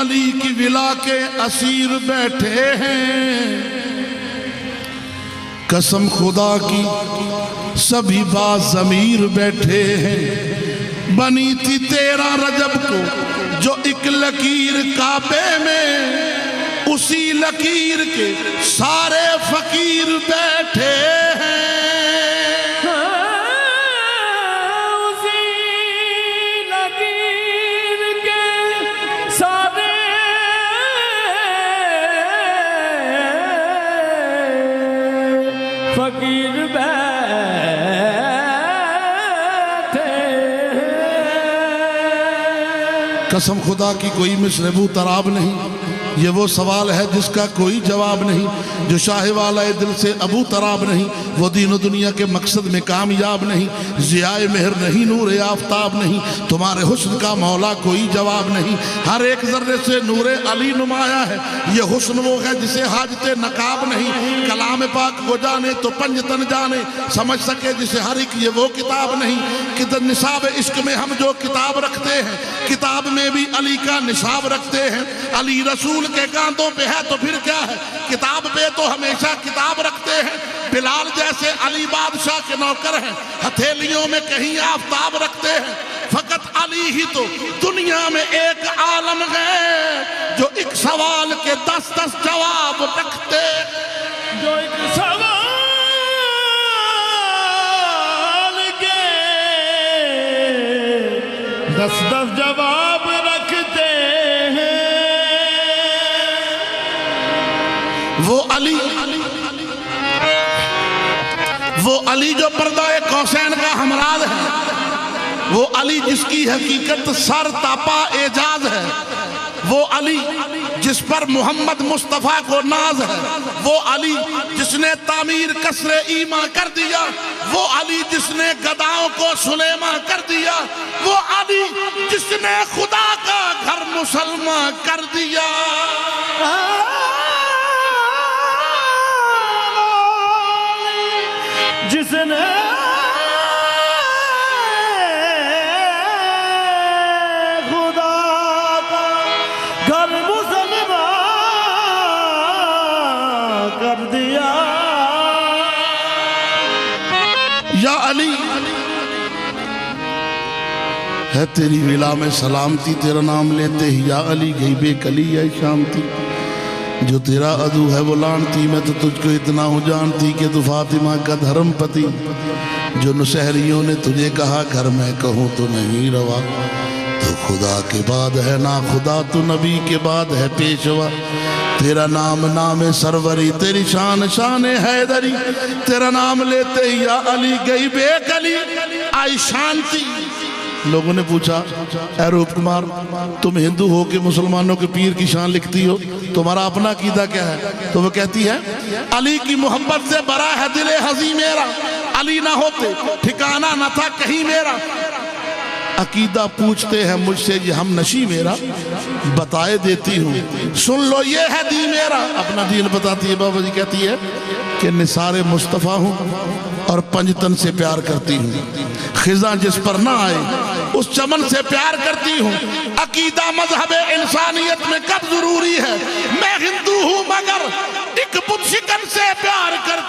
علی کی ولا کے اسیر بیٹھے ہیں، قسم خدا کی سبھی باضمیر بیٹھے ہیں۔ بنی تھی 13 رجب کو جو ایک لکیر کعبے میں، اسی لکیر کے سارے فقیر بیٹھے ہیں۔ فقیر بیٹھے قسم خدا کی کوئی مثل ابو تراب نہیں، یہ وہ سوال ہے جس کا کوئی جواب نہیں۔ جو شاہ والا دل سے ابو تراب نہیں، وہ دین و دنیا کے مقصد میں کامیاب نہیں۔ ضیاء مہر نہیں، نور آفتاب نہیں، تمہارے حسن کا مولا کوئی جواب نہیں۔ ہر ایک ذرے سے نور علی نمایاں ہے، یہ حسن وہ ہے جسے حاجت نقاب نہیں۔ کلام پاک کو جانے تو پنجتن جانے، سمجھ سکے جسے ہر ایک یہ وہ کتاب نہیں۔ کہ نصاب عشق میں ہم جو کتاب رکھتے ہیں، کتاب میں بھی علی کا نصاب رکھتے ہیں۔ علی رسول کے کاندھوں پہ ہے تو پھر کیا ہے، کتاب پہ تو ہمیشہ کتاب رکھتے ہیں۔ بلال جیسے علی بادشاہ کے نوکر ہیں، ہتھیلیوں میں کہیں آفتاب رکھتے ہیں۔ فقط علی ہی تو دنیا میں ایک عالم ہے جو ایک سوال کے 10 جواب رکھتے ہیں۔ جو ایک سوال کے 10 جواب رکھتے ہیں۔ وہ علی جو پردہ کوسین کا ہمراز ہے، وہ علی جس کی حقیقت سر تاپا اعجاز ہے، وہ علی جس پر محمد مصطفیٰ کو ناز ہے، وہ علی جس نے تعمیر قصر ایما کر دیا، وہ علی جس نے گداؤں کو سلیما کر دیا، وہ علی جس نے خدا کا گھر مسلمان کر دیا۔ جس نے خدا کا گھر مسلمان کر دیا۔ یا علی ہے تیری ولا میں سلامتی، تیرا نام لیتے ہی یا علی گئی بے کلی یا شامتی۔ جو تیرا عدو ہے وہ لانتی، میں تو تجھ کو اتنا ہوں جانتی کہ تو فاطمہ کا دھرم پتی۔ جو نسہریوں نے تجھے کہا گھر میں کہوں تو نہیں روا، تو خدا کے بعد ہے نا خدا، تو نبی کے بعد ہے پیشوا۔ تیرا نام نام سروری، تیری شان شان حیدری، تیرا نام لیتے ہی یا علی گئی بے کلی آئی شانتی۔ لوگوں نے پوچھا اے روپ کمار، تم ہندو ہو کہ مسلمانوں کے پیر کی شان لکھتی ہو، تمہارا اپنا عقیدہ کیا ہے؟ تو وہ کہتی ہے علی کی محبت سے بھرا ہے دل ہزی میرا، علی نہ ہوتے ٹھکانہ نہ تھا کہیں میرا۔ عقیدہ پوچھتے ہیں مجھ سے یہ ہم نشی میرا، بتائے دیتی ہوں سن لو یہ ہے دین میرا۔ اپنا دین بتاتی ہے بابا جی، کہتی ہے کہ نثار مصطفیٰ ہوں اور پنجتن سے پیار کرتی ہوں، خزاں جس پر نہ آئے اس چمن سے پیار کرتی ہوں۔ عقیدہ مذہب انسانیت میں کب ضروری ہے، میں ہندو ہوں مگر ایک بت شکن سے پیار کرتی ہوں۔